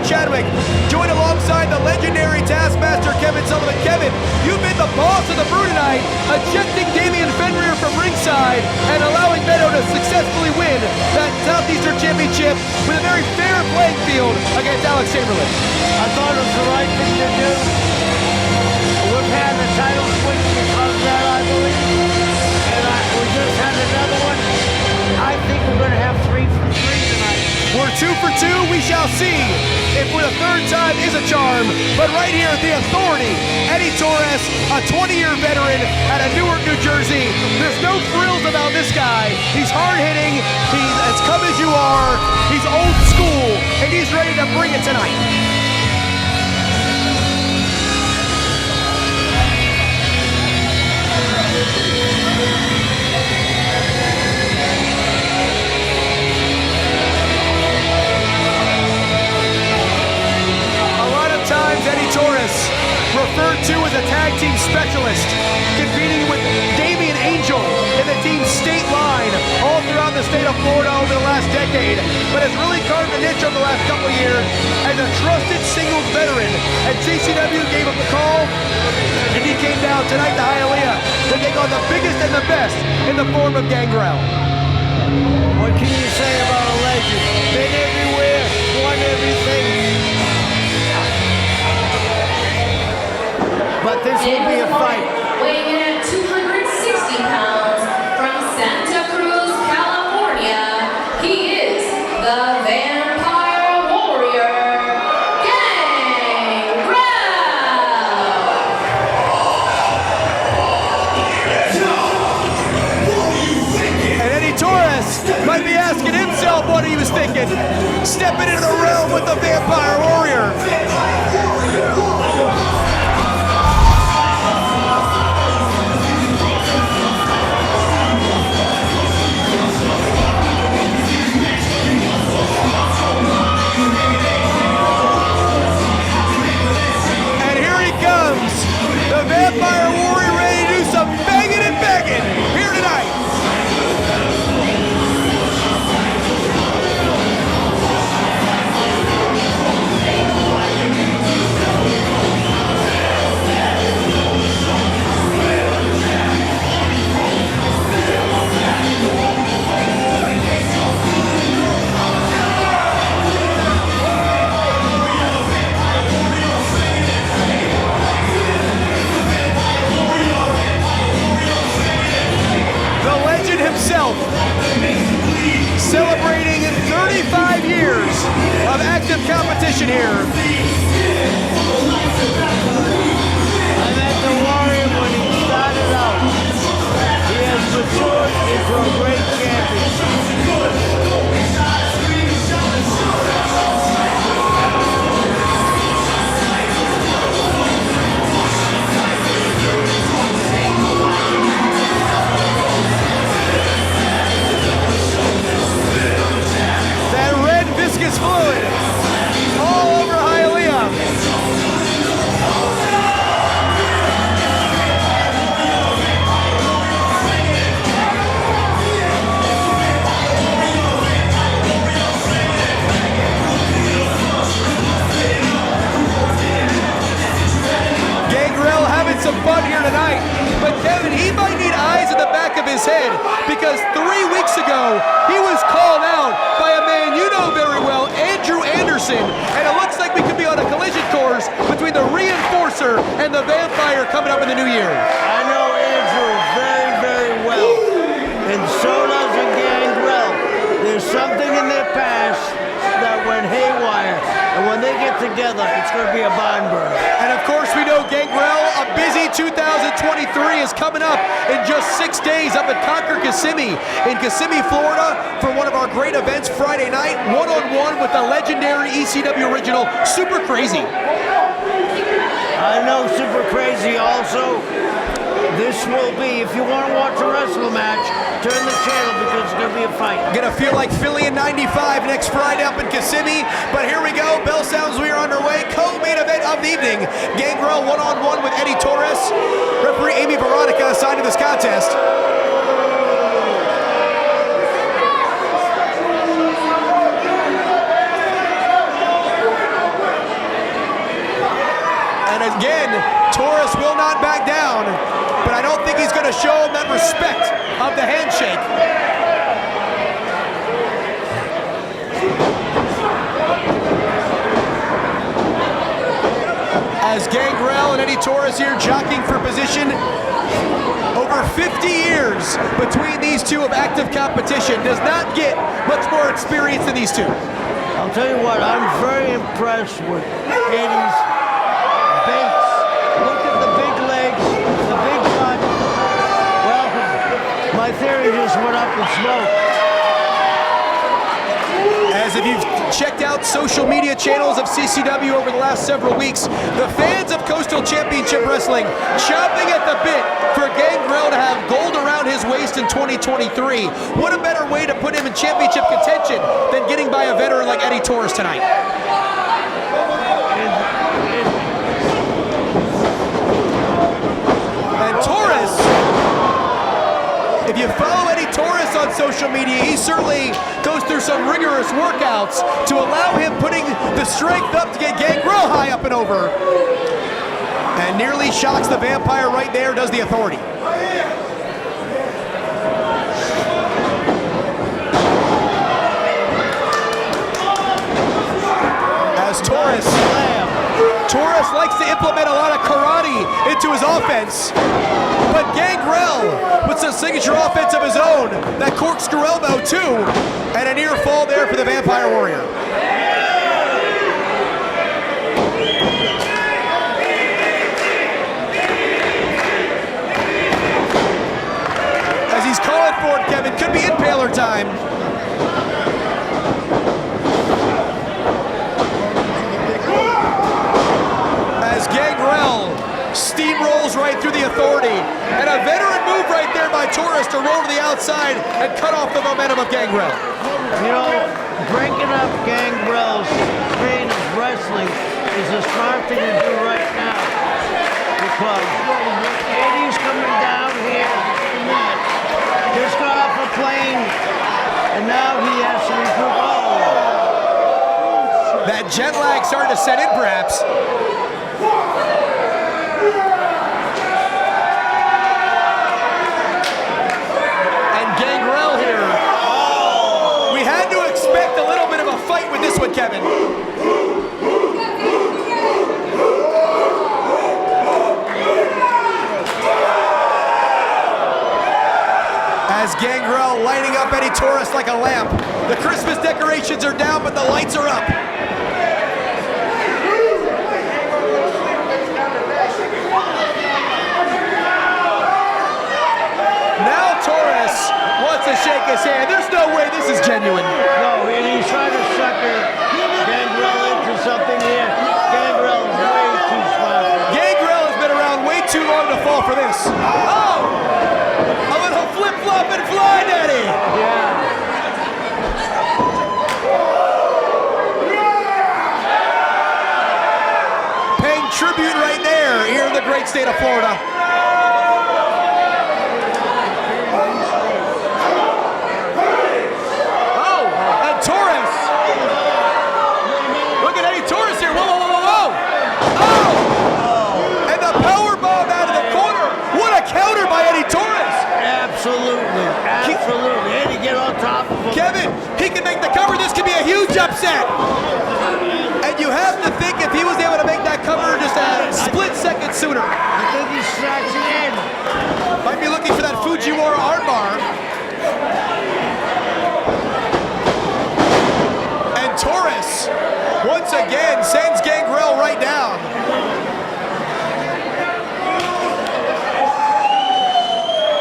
Chadwick, joined alongside the legendary Taskmaster Kevin Sullivan. Kevin, you've been the boss of the Brew tonight, ejecting Damian Fenrir from ringside and allowing Meadow to successfully win that Southeastern Championship with a very fair playing field against Alex Chamberlain. I thought it was the right thing to do. We've had the title switch because of that, I believe. And we just had another one. I think we're going to have 3 for 3 tonight. We're 2 for 2. We shall see if for the third time is a charm. But right here, the authority, Eddie Taurus, a 20-year veteran out of Newark, New Jersey. There's no frills about this guy. He's hard-hitting. He's as come as you are. He's old school, and he's ready to bring it tonight. Eddie Taurus, referred to as a tag team specialist, competing with Damian Angel in the team's state line all throughout the state of Florida over the last decade, but has really carved a niche over the last couple of years as a trusted singles veteran. And CCW gave him the call, and he came down tonight to Hialeah to take on the biggest and the best in the form of Gangrel. What can you say about a legend? Been everywhere, won everything. But this will be a fight. Weighing in at 260 pounds from Santa Cruz, California, he is the Vampire Warrior, Gangrel! And Eddie Taurus might be asking himself what he was thinking. Stepping into the realm with the Vampire Warrior. Vampire Warrior ready to do some banging and begging here tonight. Himself, celebrating 35 years of active competition here. I met the Warrior when he started out. He has matured into a great champion. Viscous fluid all over Hialeah. Gangrel having some fun here tonight, but Kevin, he might need eyes in the back of his head because 3 weeks ago he was called out by a man you know very well, Andrew Anderson, and it looks like we could be on a collision course between the Reinforcer and the Vampire coming up in the new year. I know Andrew very, very well, and so does Gangrel. There's something in their past that went haywire, and when they get together, it's going to be a barn burner. And of course, we know Gangrel, a busy 2023 is coming up in just 6 days up at Conquer Kissimmee in Kissimmee, Florida, for one of our great events Friday night, one-on-one with the legendary ECW original, Super Crazy. I know Super Crazy also. This will be, if you want to watch a wrestling match, turn the channel because it's going to be a fight. Gonna feel like Philly in 95 next Friday up in Kissimmee. But here we go, bell sounds, we are underway. Co-main event of the evening, Gangrel one-on-one with Eddie Taurus. Referee Amy Veronica assigned to this contest. jockeying for position. Over 50 years between these two of active competition. Does not get much more experience than these two. I'll tell you what, I'm very impressed with Eddie's baits. Look at the big legs, the big butt. Well, my theory just went up in smoke. As if you've checked out social media channels of CCW over the last several weeks, the fans of Coastal Championship Wrestling chomping at the bit for Gangrel to have gold around his waist in 2023. What a better way to put him in championship contention than getting by a veteran like Eddie Taurus tonight. And Taurus, if you follow Eddie Taurus on social media, he certainly goes through some rigorous workouts to allow him putting the strength up to get Gangrel high up and over. And nearly shocks the Vampire right there, does the Authority. As Taurus likes to implement a lot of karate into his offense, but Gangrel with some signature offense of his own, that corkscrew elbow too, and a near fall there for the Vampire Warrior. As he's calling for it, Kevin, could be impaler time. As Gangrel steamrolls right through the Authority, and a veteran move right there by Taurus to roll to the outside and cut off the momentum of Gangrel. You know, breaking up Gangrel's vein of wrestling is a smart thing to do right now, because Eddie's coming down here, just got off a plane, and now he has to recoup. That jet lag starting to set in, perhaps. And Gangrel here. We had to expect a little bit of a fight with this one, Kevin. As Gangrel lighting up Eddie Taurus like a lamp. The Christmas decorations are down, but the lights are up. Now Taurus wants to shake his hand. There's no way this is genuine. No, and he's trying to sucker Gangrel into something here. Gangrel is way too smart. Gangrel has been around way too long to fall for this. Oh! A little flip-flop and fly, Daddy! Yeah. Paying tribute right there here in the great state of Florida. Counter by Eddie Taurus. Absolutely, absolutely. Eddie, get on top of him. Kevin, he can make the cover. This could be a huge upset. And you have to think if he was able to make that cover just a split second sooner. I think he's scratching in. Might be looking for that Fujiwara armbar. And Taurus, once again, sends Gangrel right down.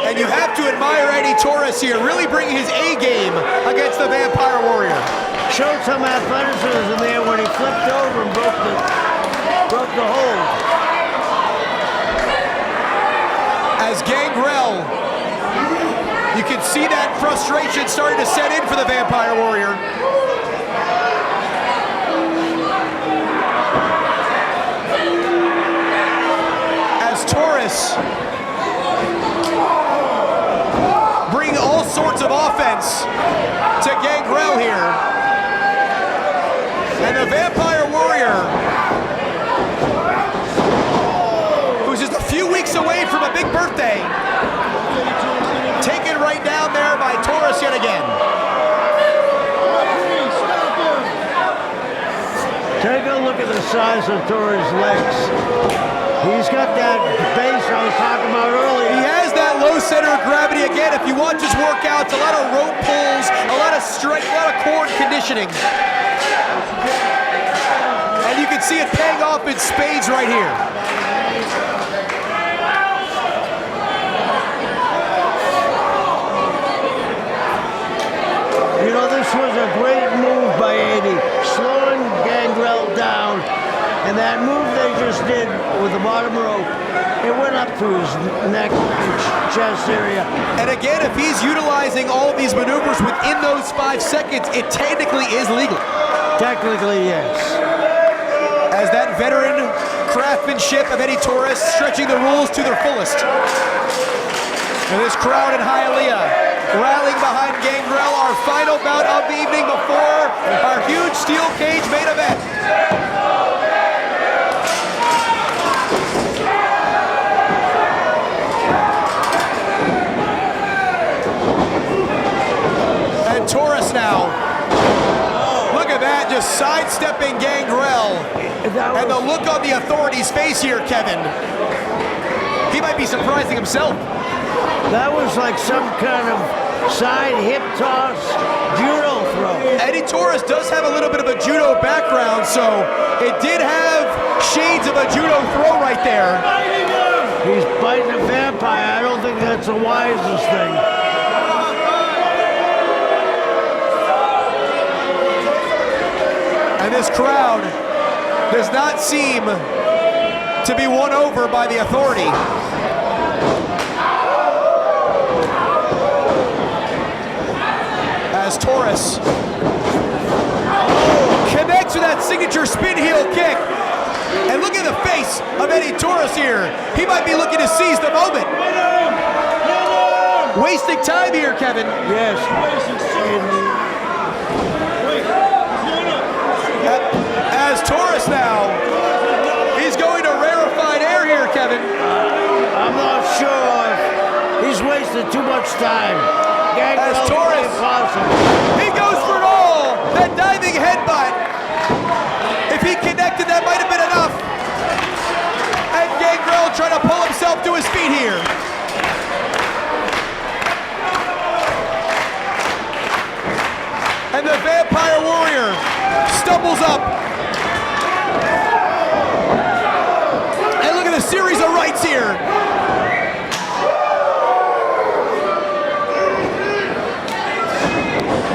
And you have to admire Eddie Taurus here, really bringing his A game against the Vampire Warrior. Showed some athleticism there when he flipped over and broke the hold. As Gangrel, you can see that frustration starting to set in for the Vampire Warrior. As Taurus bring all sorts of offense to Gangrel here. And the Vampire Warrior, who's just a few weeks away from a big birthday, taken right down there by Taurus yet again. Take a look at the size of Taurus' legs. He's got that base I was talking about earlier. He has that low center of gravity. Again, if you want just workouts, a lot of rope pulls, a lot of strength, a lot of core conditioning. And you can see it paying off in spades right here. You know, this was a great move by Eddie, slowing Gangrel down. And that move they just did with the bottom rope, it went up to his neck and chest area. And again, if he's utilizing all of these maneuvers within those 5 seconds, it technically is legal. Technically, yes. As that veteran craftsmanship of Eddie Taurus stretching the rules to their fullest. And this crowd in Hialeah rallying behind Gangrel, our final bout of the evening before our huge steel cage main event. And Taurus now, look at that, just sidestepping Gangrel. And the look on the authority's face here, Kevin. He might be surprising himself. That was like some kind of side hip toss judo throw. Eddie Taurus does have a little bit of a judo background, so it did have shades of a judo throw right there. He's biting a vampire. I don't think that's the wisest thing. And this crowd does not seem to be won over by the authority. As Taurus connects with that signature spin heel kick. And look at the face of Eddie Taurus here. He might be looking to seize the moment. Wasting time here, Kevin. Yes. As Taurus now, he's going to rarefied air here, Kevin. I'm not sure. He's wasted too much time. As Taurus, he goes for it all. That diving headbutt. If he connected, that might have been enough. And Gangrel trying to pull himself to his feet here. And the Vampire Warrior stumbles up. And look at the series of rights here.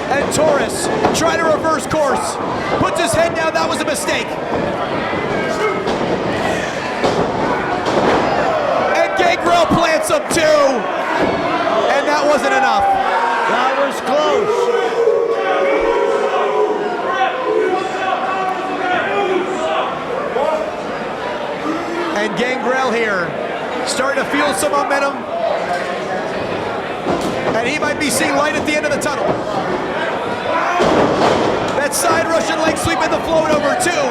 And Taurus trying to reverse course. Puts his head down, that was a mistake. And Gangrel plants him too. And that wasn't enough. That was close. And Gangrel here, starting to feel some momentum. And he might be seeing light at the end of the tunnel. That side Russian leg sweep in the float over two.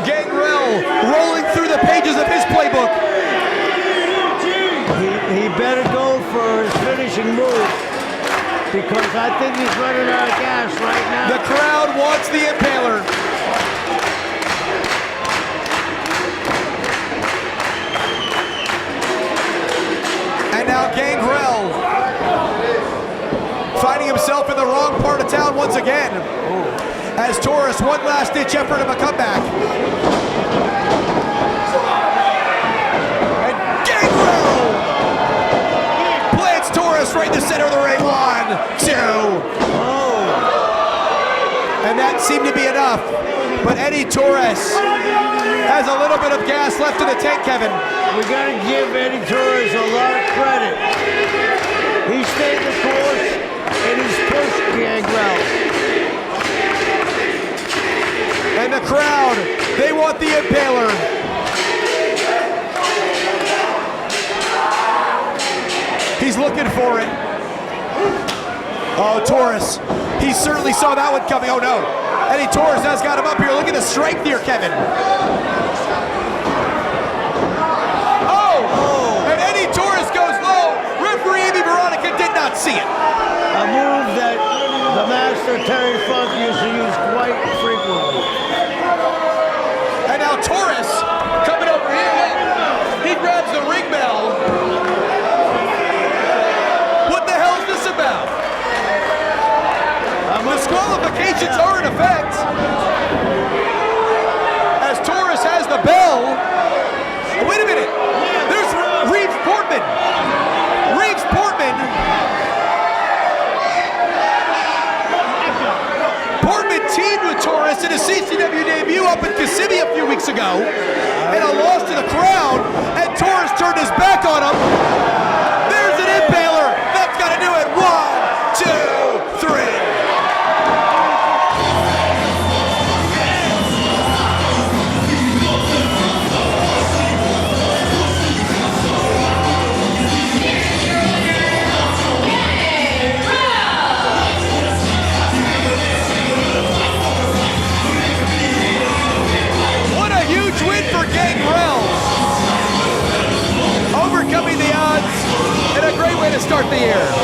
Gangrel rolling through the pages of his playbook. He better go for his finishing move because I think he's running out of gas right now. The crowd wants the Impaler. And now Gangrel finding himself in the wrong part of town once again. As Taurus, one last ditch effort of a comeback. And Gangrel plants Taurus right in the center of the ring. 1, 2. And that seemed to be enough. But Eddie Taurus has a little bit of gas left in the tank, Kevin. We gotta give Eddie Taurus a lot of credit. He stayed the course and he's pushed Gangrel. And the crowd, they want the Impaler. He's looking for it. Oh, Taurus, he certainly saw that one coming. Oh no, Eddie Taurus has got him up here. Look at the strength here, Kevin. And Eddie Taurus goes low. Referee Amy Veronica did not see it. A move that the master Terry Funk used to use quite frequently. And now Taurus he grabs the ring bell. What the hell is this about? Disqualifications are in effect. As Taurus has the bell. Wait a minute. There's Reeves Portman. Reeves Portman. Portman teamed with Taurus in a CCW debut up in Kissimmee a few weeks ago. And a loss to the crowd. And Taurus turned his back on him. There's an impaler. That's got to do it. 1, 2, 3. Gangrel overcoming the odds and a great way to start the year.